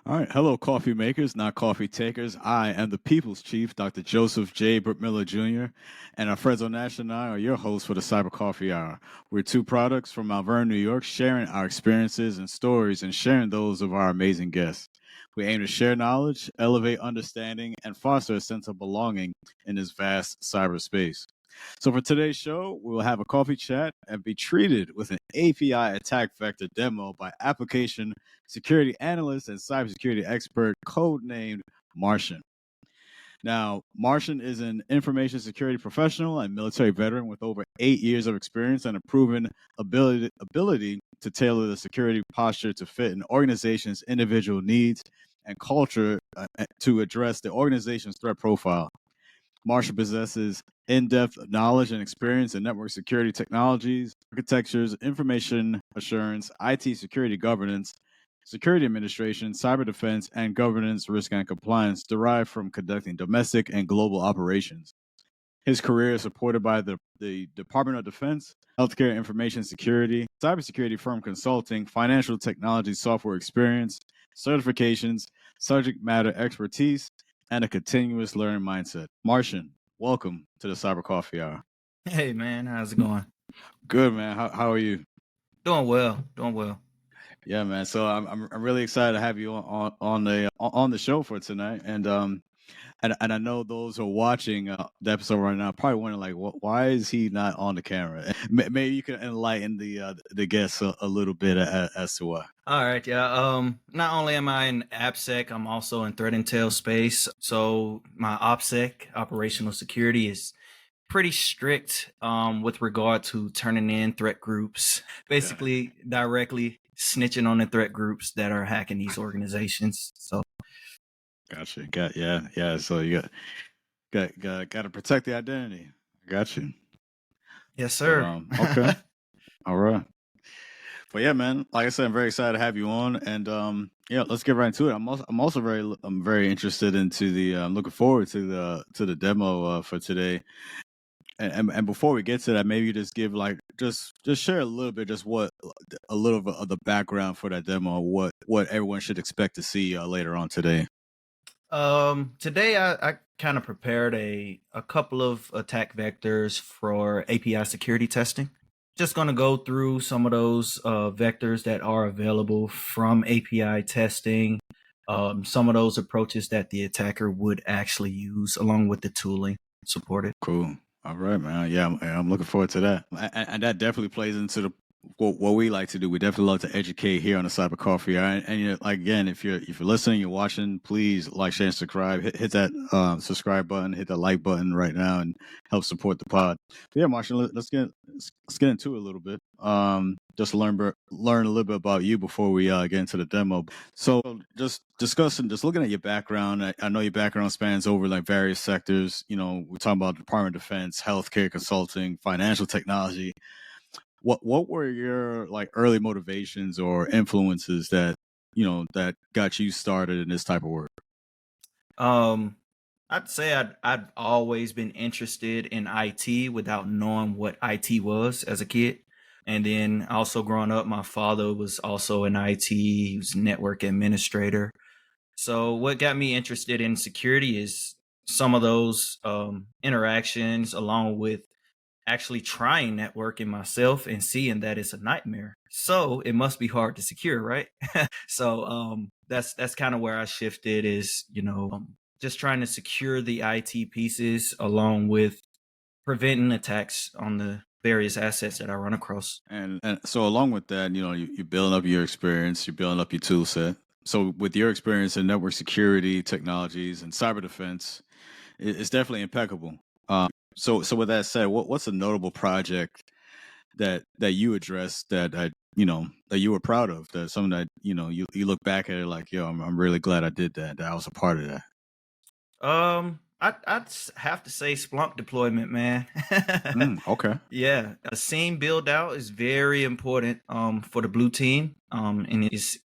All right. Hello, coffee makers, not coffee takers. I am the People's Chief, Dr. Joseph J. Burt-Miller Jr., and Alfredzo Nash and I are your hosts for the Cyber Coffee Hour. We're two products from Mount Vernon, New York, sharing our experiences and stories and sharing those of our amazing guests. We aim to share knowledge, elevate understanding, and foster a sense of belonging in this vast cyberspace. So for today's show, we will have a coffee chat and be treated with an API attack vector demo by application security analyst and cybersecurity expert codenamed Martian. Now, Martian is an information security professional and military veteran with over 8 years of experience and a proven ability to tailor the security posture to fit an organization's individual needs and culture to address the organization's threat profile. Marshall possesses in-depth knowledge and experience in network security technologies, architectures, information assurance, IT security governance, security administration, cyber defense, and governance, risk, and compliance derived from conducting domestic and global operations. His career is supported by the Department of Defense, Healthcare Information Security, Cybersecurity Firm Consulting, Financial Technology Software Experience, certifications, subject matter expertise, and a continuous learning mindset. Martian, welcome to the Cyber Coffee Hour. Hey man, how's it going? Good, man. How are you? Doing well, doing well. Yeah, man. So I'm really excited to have you on the show for tonight, and I know those who are watching the episode right now probably wondering like, why is he not on the camera? Maybe you can enlighten the guests a little bit as to why. All right, yeah. Not only am I in AppSec, I'm also in threat intel space. So my OPSEC, operational security, is pretty strict with regard to turning in threat groups, basically directly snitching on the threat groups that are hacking these organizations. So Gotcha. Yeah. So you got to protect the identity. Got you. yes, But sir. okay, all right. But yeah, man. Like I said, I'm very excited to have you on, and yeah, let's get right into it. I'm very interested into the. I'm looking forward to the demo for today. And before we get to that, maybe you just give like just share a little bit, just what a little bit of the background for that demo, what everyone should expect to see later on today. Today I kind of prepared a couple of attack vectors for API security testing. Just going to go through some of those vectors that are available from API testing, some of those approaches that the attacker would actually use, along with the tooling supported. Cool. All right, man. Yeah, I'm looking forward to that, and that definitely plays into the what we like to do. We definitely love to educate here on the Cyber Coffee Hour. And you know, like, again, if you're listening, you're watching, please like, share, and subscribe. Hit that subscribe button, hit that like button right now, and help support the pod. But yeah, Marshall, let's get into it a little bit. Just to learn a little bit about you before we get into the demo. So just looking at your background. I know your background spans over like various sectors. You know, we're talking about Department of Defense, healthcare consulting, financial technology. What were your like early motivations or influences that that got you started in this type of work? Um, I'd say I'd always been interested in IT without knowing what IT was as a kid. And then also growing up, my father was also in IT. He was a network administrator. So what got me interested in security is some of those interactions, along with actually trying networking myself and seeing that it's a nightmare. So it must be hard to secure, right? So that's kind of where I shifted, is just trying to secure the IT pieces along with preventing attacks on the various assets that I run across. And so along with that, you're building up your experience, you're building up your tool set. So with your experience in network security technologies and cyber defense, it's definitely impeccable. So with that said, what's a notable project that you addressed that you were proud of, that something that you look back at it like, yo, I'm really glad I did that I was a part of that. I'd have to say Splunk deployment, man. Okay. Yeah, a scene build out is very important for the blue team. And it's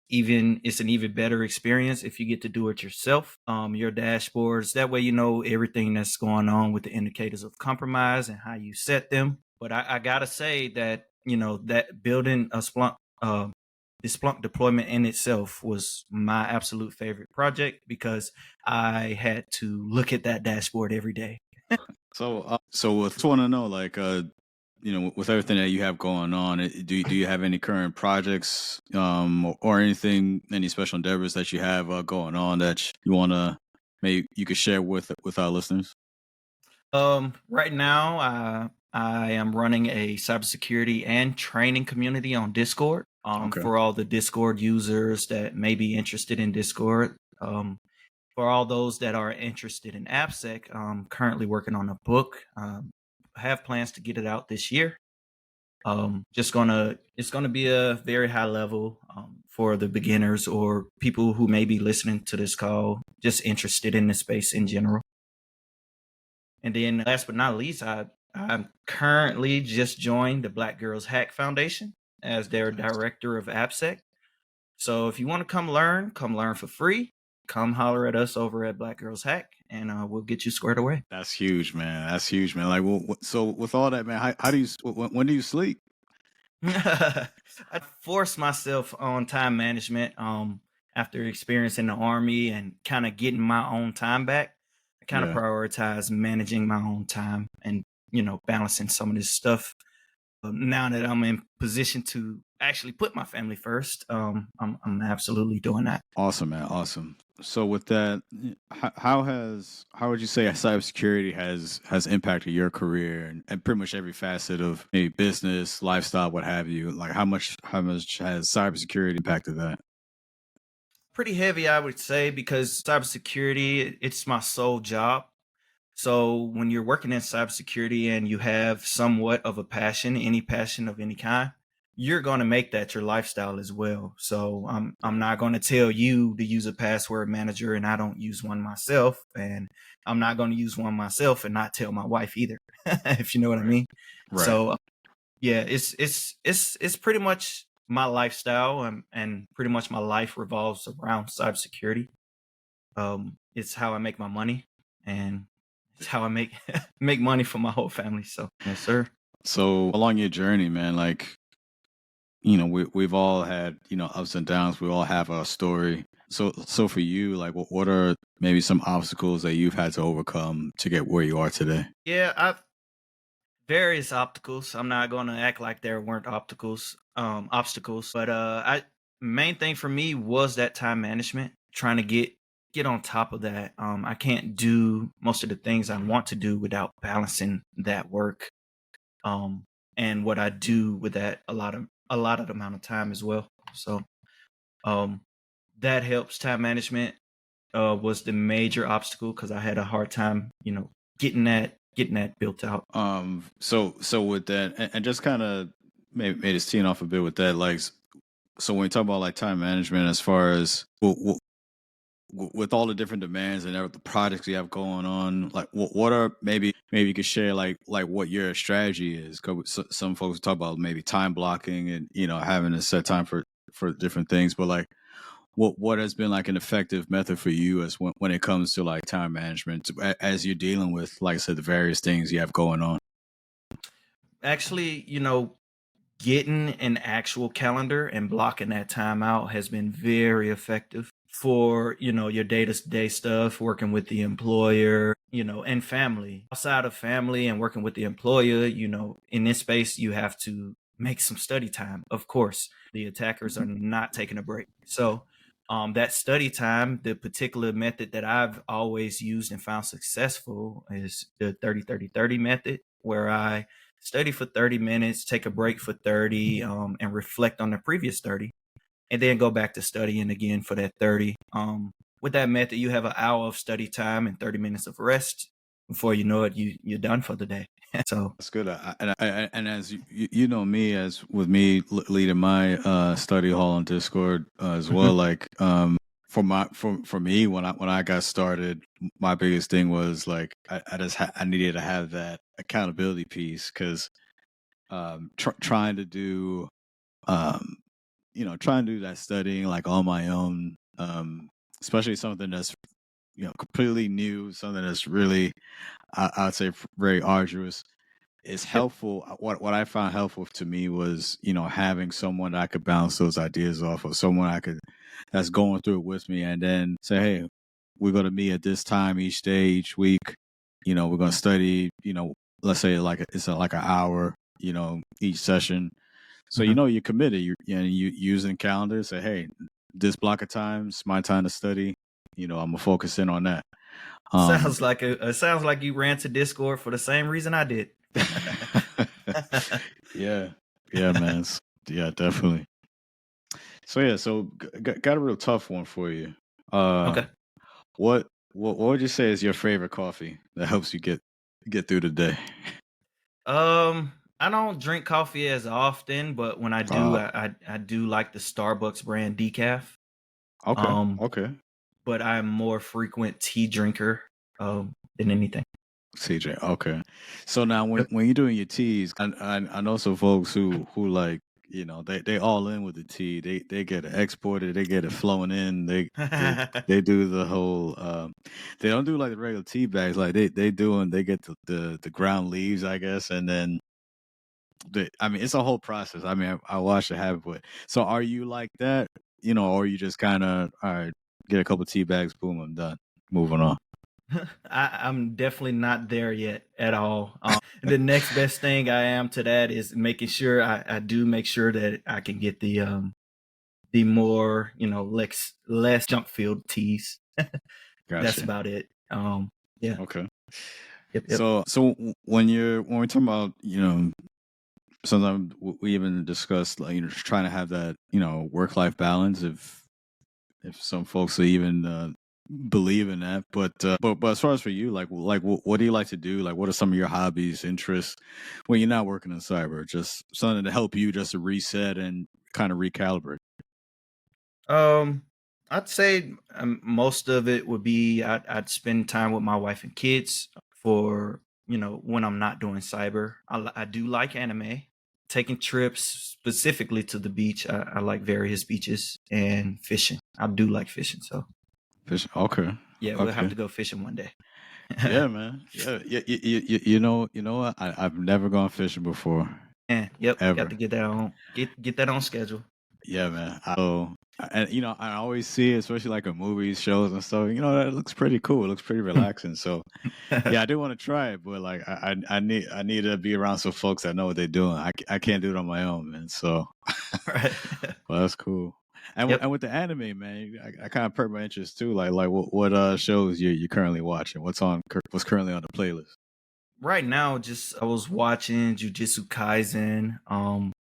an even better experience if you get to do it yourself. Your dashboards, that way you know everything that's going on with the indicators of compromise and how you set them. But I gotta say that that building a Splunk the Splunk deployment in itself was my absolute favorite project because I had to look at that dashboard every day. So I just want to know, like, with everything that you have going on, do you have any current projects, or anything, any special endeavors that you have going on that you want to maybe you could share with our listeners? Right now, I am running a cybersecurity and training community on Discord. Okay. For all the Discord users that may be interested in Discord. For all those that are interested in AppSec, I'm currently working on a book. I have plans to get it out this year. It's gonna be a very high level for the beginners or people who may be listening to this call, just interested in the space in general. And then last but not least, I'm currently just joined the Black Girls Hack Foundation as their director of AppSec. So if you want to come learn for free. Come holler at us over at Black Girls Hack, and we'll get you squared away. That's huge, man. That's huge, man. Like, so with all that, man, how do you when do you sleep? I forced myself on time management after experiencing the Army and kind of getting my own time back. I kind of Yeah. prioritize managing my own time and balancing some of this stuff. Now that I'm in position to actually put my family first, I'm absolutely doing that. Awesome, man. Awesome. So with that, how would you say cybersecurity has impacted your career and pretty much every facet of maybe business, lifestyle, what have you? Like how much has cybersecurity impacted that? Pretty heavy, I would say, because cybersecurity, it's my sole job. So when you're working in cybersecurity and you have somewhat of a passion, any passion of any kind, you're going to make that your lifestyle as well. So I'm not going to tell you to use a password manager and I don't use one myself, and I'm not going to use one myself and not tell my wife either, if you know what I mean. Right. So yeah, it's pretty much my lifestyle, and pretty much my life revolves around cybersecurity. It's how I make my money, and it's how I make make money for my whole family. So yes, sir. So along your journey, man, like we've all had ups and downs. We all have a story. So for you, like what are maybe some obstacles that you've had to overcome to get where you are today? Yeah, I've various obstacles. I'm not going to act like there weren't obstacles, but I main thing for me was that time management, trying to get on top of that. I can't do most of the things I want to do without balancing that work, and what I do with that a lot of amount of time as well. So um, that helps. Time management was the major obstacle because I had a hard time, getting that built out. So with that, and just kind of maybe just teeing off a bit with that, like, so when we talk about like time management, as far as with all the different demands and the projects you have going on, like what are maybe you could share like what your strategy is? Because some folks talk about maybe time blocking and having a set time for different things, but like what has been like an effective method for you as when it comes to like time management as you're dealing with, like I said, the various things you have going on? Actually, getting an actual calendar and blocking that time out has been very effective for your day-to-day stuff, working with the employer, and family. Outside of family and working with the employer, in this space you have to make some study time. Of course, the attackers are not taking a break. So that study time, the particular method that I've always used and found successful is the 30-30-30 method, where I study for 30 minutes, take a break for 30, and reflect on the previous 30, and then go back to studying again for that 30. With that method, you have an hour of study time and 30 minutes of rest. Before you know it, you're done for the day. So That's good. And as you know me, as with me leading my study hall on Discord as well, like for me when I got started, my biggest thing was like I needed to have that accountability piece because trying to do um trying to do that studying like on my own, especially something that's completely new, something that's really I'd say very arduous. it's Yep. helpful. What I found helpful to me was, having someone that I could bounce those ideas off of, someone that's going through it with me, and then say, hey, we're going to meet at this time each day, each week. We're going to study. Let's say it's like an hour. Each session. So Mhm. you're committed. You using calendar. Say, hey, this block of time is my time to study. I'm gonna focus in on that. Sounds like it sounds like you ran to Discord for the same reason I did. Yeah, yeah, man. Yeah, definitely. So yeah, got a real tough one for you. Uh, Okay. what would you say is your favorite coffee that helps you get through the day? I don't drink coffee as often, but when I do, Uh, I do like the Starbucks brand decaf. okay, Um, okay. but I'm more frequent tea drinker than anything. CJ, okay. So now Yep. when you're doing your teas, I know some folks who like they all in with the tea. They get it exported, they get it flowing in. They do the whole. They don't do like the regular tea bags. Like they get the ground leaves, I guess, and then I mean it's a whole process. I mean I watched it happen. But so are you like that? Or you just kind of all right, get a couple tea bags, boom, I'm done, moving on. I'm definitely not there yet at all. The next best thing I am to that is making sure I do make sure that I can get the more less junk filled teas. That's Gotcha. about it. Yeah. Okay. Yep. So when we're talking about sometimes we even discussed like trying to have that work life balance if some folks even believe in that, but as far as for you, like what do you like to do? Like what are some of your hobbies, interests when you're not working in cyber? Just something to help you just to reset and kind of recalibrate. Um, I'd say most of it would be I'd spend time with my wife and kids for when I'm not doing cyber. I do like anime, taking trips specifically to the beach. I like various beaches and fishing. I do like fishing, so Okay. yeah, we'll have Okay. to go fishing one day. Yeah, man. Yeah. You know what? I've never gone fishing before, And yep, got ever. to get that on schedule. Yeah, man. And I always see it, especially like in movies, shows, and stuff. That looks pretty cool. It looks pretty relaxing. So, yeah, I do want to try it, but like, I need to be around some folks that know what they're doing. I can't do it on my own, man. So, Right. well, that's cool. Yep. And with the anime, man, I kind of perked my interest too. Like what shows you currently watching? What's currently on the playlist? Right now, just I was watching Jujutsu Kaisen.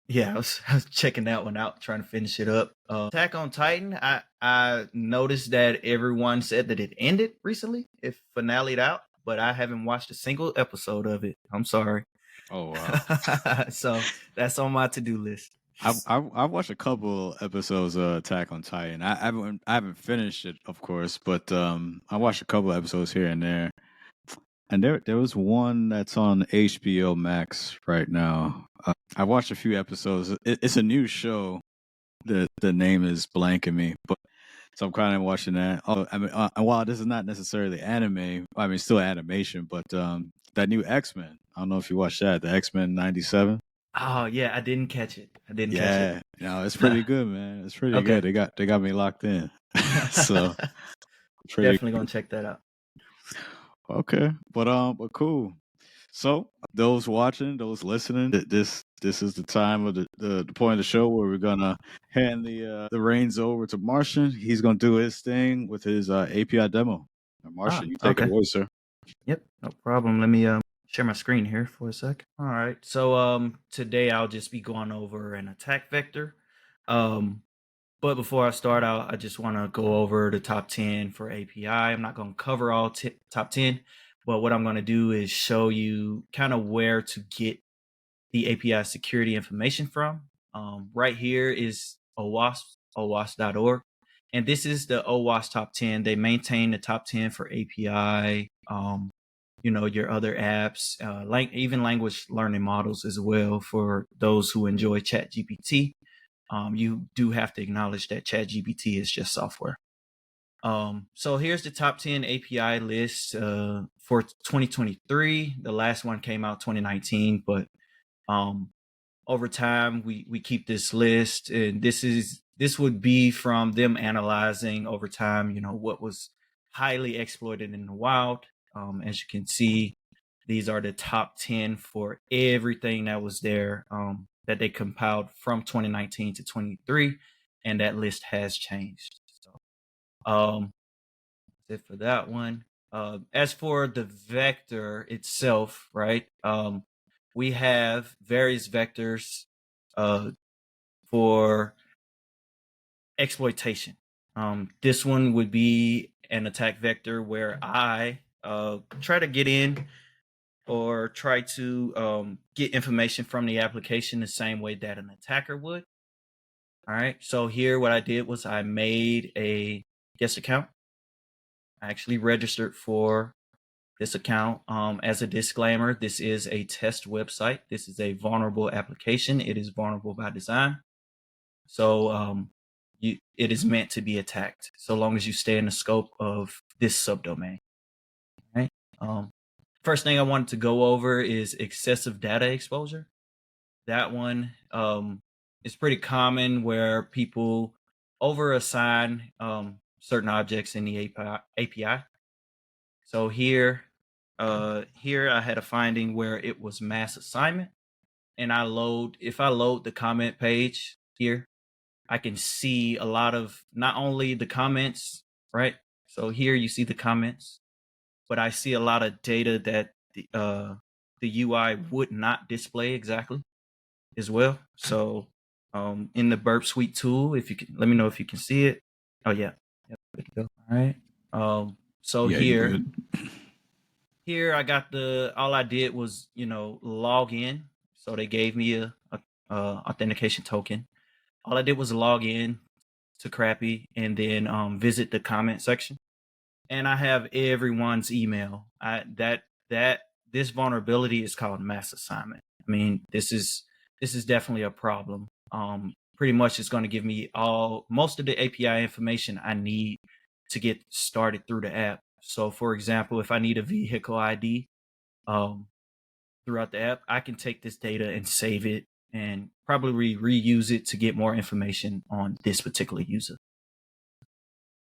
Yeah, I was checking that one out, trying to finish it up. Attack on Titan. I noticed that everyone said that it ended recently. It finale'd out, but I haven't watched a single episode of it. I'm sorry. Oh wow. So that's on my to-do list. I've watched a couple episodes of Attack on Titan. I haven't finished it, of course, but I watched a couple episodes here and there. And there was one that's on HBO Max right now. I watched a few episodes. It's a new show. The name is blanking me, but so I'm kind of watching that. Oh, I mean, and while this is not necessarily anime, I mean, still animation, but that new X-Men. I don't know if you watched that, the X-Men '97. Oh yeah, I didn't catch it. I didn't catch it. Yeah, it's pretty good, man. It's pretty Okay. good. They got me locked in. So pretty Definitely gonna check that out. okay, but cool. So those watching, those listening, this is the time of the point of the show where we're gonna hand the reins over to Martian. He's gonna do his thing with his API demo. Martian, you take it Okay. away, sir. Yep, no problem. Let me share my screen here for a sec. All right. So today I'll just be going over an attack vector. Um but before I start out, I just want to go over the top 10 for API. I'm not going to cover all top 10, but what I'm going to do is show you kind of where to get the API security information from. Right here is OWASP, owas.org. And this is the OWASP top 10. They maintain the top 10 for API, your other apps, even language learning models as well for those who enjoy ChatGPT. You do have to acknowledge that ChatGPT is just software. So here's the top 10 API list for 2023. The last one came out 2019, but over time we keep this list, and this would be from them analyzing over time, you know, what was highly exploited in the wild. As you can see, these are the top 10 for everything that was there, that they compiled from 2019 to 23, and that list has changed. So that's it for that one. As for the vector itself, right? We have various vectors for exploitation. This one would be an attack vector where I try to get in or try to get information from the application the same way that an attacker would. All right. So here what I did was I made a guest account. I actually registered for this account. As a disclaimer, this is a test website. This is a vulnerable application. It is vulnerable by design. So it is meant to be attacked so long as you stay in the scope of this subdomain. Right. First thing I wanted to go over is excessive data exposure. That one is pretty common where people over assign certain objects in the API. So here I had a finding where it was mass assignment, and if I load the comment page here, I can see a lot of not only the comments, right? So here you see the comments, but I see a lot of data that the UI would not display exactly as well. So in the Burp Suite tool, if you can let me know if you can see it. Oh yeah, yep, good to go. All right. So Yeah, here I got all I did was, you know, log in. So they gave me a authentication token. All I did was log in to Crappy and then visit the comment section. And I have everyone's email. This vulnerability is called mass assignment. I mean, this is definitely a problem. Pretty much it's going to give me most of the API information I need to get started through the app. So for example, if I need a vehicle ID throughout the app, I can take this data and save it and probably reuse it to get more information on this particular user.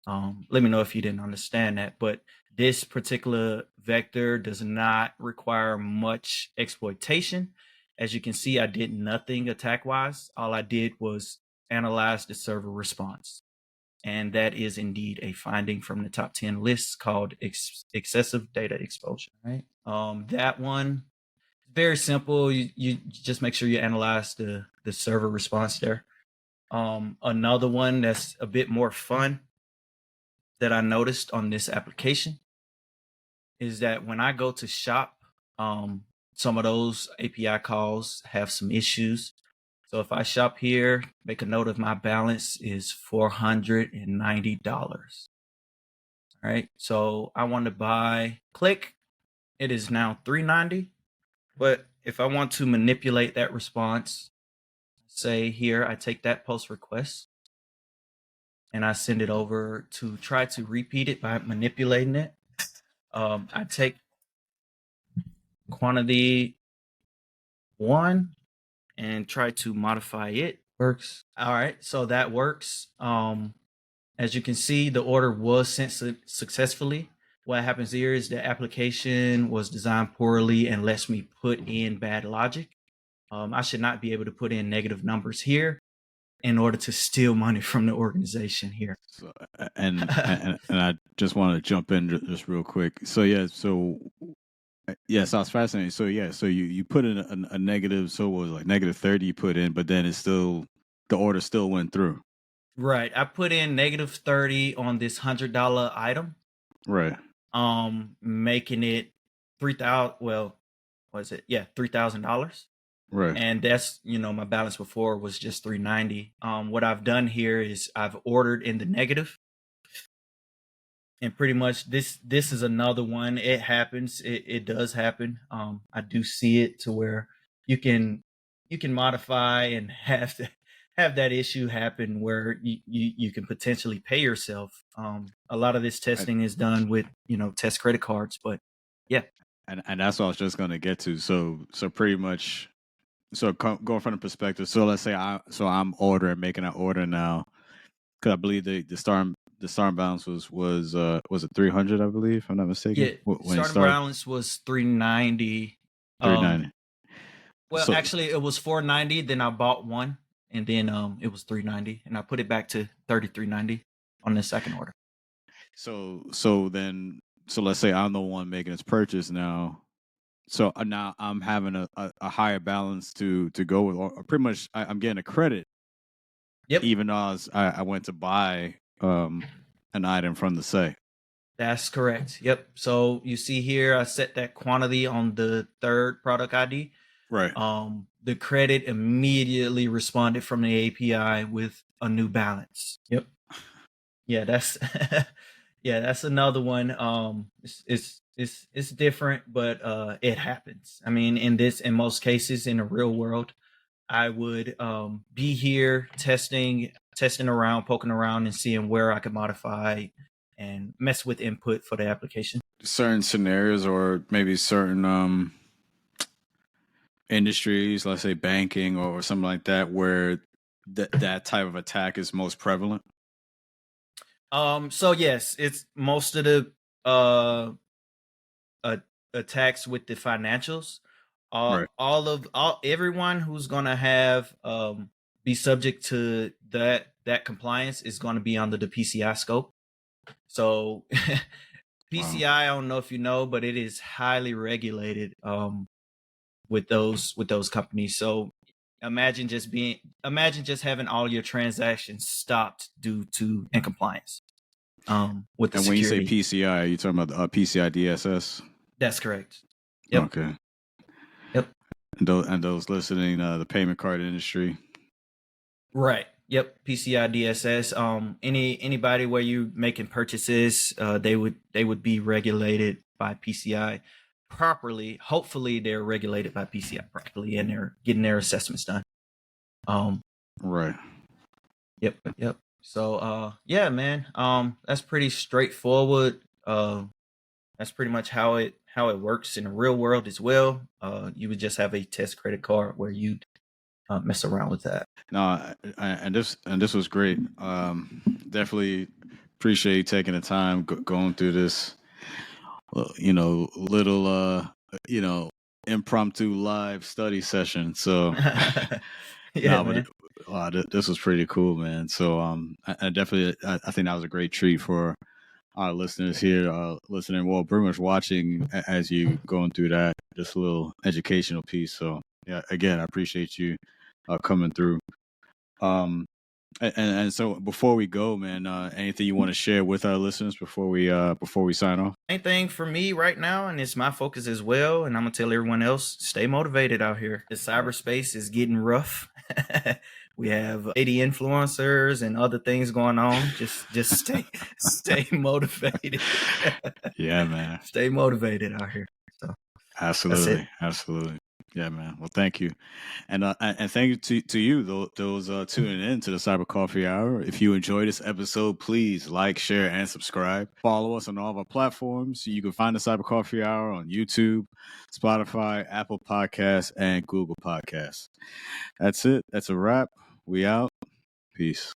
Let me know if you didn't understand that, but this particular vector does not require much exploitation. As you can see, I did nothing attack-wise. All I did was analyze the server response. And that is indeed a finding from the top 10 lists called excessive data exposure. Right. That one, very simple. You just make sure you analyze the server response there. Another one that's a bit more fun that I noticed on this application is that when I go to shop, some of those API calls have some issues. So if I shop here, make a note of my balance is $490. All right. So I want to buy click. It is now $390. But if I want to manipulate that response, say here, I take that post request and I send it over to try to repeat it by manipulating it. I take quantity 1 and try to modify it. Works. All right, so that works. As you can see, the order was sent successfully. What happens here is the application was designed poorly and lets me put in bad logic. I should not be able to put in negative numbers here in order to steal money from the organization here. So, and I just want to jump in just real quick. So yes, I was fascinated. So so you put in a negative. So what was it, like negative 30 you put in, but then the order still went through. Right. I put in negative 30 on this $100 item. Right. Making it 3,000. Well, what is it? Yeah, $3,000. Right. And that's, you know, my balance before was just 390. What I've done here is I've ordered in the negative. And pretty much this is another one. It happens. It does happen. I do see it to where you can modify and have have that issue happen where you can potentially pay yourself. A lot of this testing is done with test credit cards, but yeah. And that's what I was just going to get to. So pretty much, going from the perspective. So let's say I'm making an order now, because I believe the starting balance was it 300, I believe, if I'm not mistaken. Yeah, When it starting started, balance was 390. 390. Well, So actually, it was 490. Then I bought one, and then it was 390, and I put it back to 3390 on the second order. So let's say I'm the one making this purchase now. So now I'm having a higher balance to go with, or pretty much I'm getting a credit. Yep, Even though I went to buy an item from the site. that's correct. Yep. So you see here, I set that quantity on the third product ID. Right. The credit immediately responded from the API with a new balance. Yep. Yeah, that's yeah, that's another one. It's different, but it happens. I mean, in most cases in the real world, I would be here testing around, poking around, and seeing where I could modify and mess with input for the application. Certain scenarios, or maybe certain industries, let's say banking or something like that, where that type of attack is most prevalent. So yes, it's most of the attacks with the financials. Right. Everyone who's gonna have be subject to that compliance is going to be under the PCI scope. So PCI, Wow. I don't know if you know, but it is highly regulated with those companies. So imagine just having all your transactions stopped due to incompliance with the And when you say security. PCI, are you talking about PCI DSS? That's correct. Yep. Okay. Yep. And those listening, the payment card industry. Right. Yep. PCI DSS. Anybody where you making purchases, they would be regulated by PCI properly. Hopefully, they're regulated by PCI properly, and they're getting their assessments done. Right. Yep. Yep. So, yeah, man. That's pretty straightforward. That's pretty much how it works in the real world as well. You would just have a test credit card where you'd mess around with that. No, and this was great. Definitely appreciate you taking the time going through this, little impromptu live study session. So, Yeah, but man. this was pretty cool, man. So, I definitely, I think that was a great treat for our listeners here, listening, well, pretty much watching as you going through that, just a little educational piece. So, yeah, again, I appreciate you coming through. And so before we go, man, anything you want to share with our listeners before we sign off? Same thing for me right now, and it's my focus as well. And I'm gonna tell everyone else, stay motivated out here. The cyberspace is getting rough. We have 80 influencers and other things going on. Just stay motivated. Yeah, man. Stay motivated out here. So Absolutely, that's absolutely. Yeah, man. Well, thank you, and thank you to you, those tuning in to the Cyber Coffee Hour. If you enjoyed this episode, please like, share, and subscribe. Follow us on all of our platforms. You can find the Cyber Coffee Hour on YouTube, Spotify, Apple Podcasts, and Google Podcasts. That's it. That's a wrap. We out. Peace.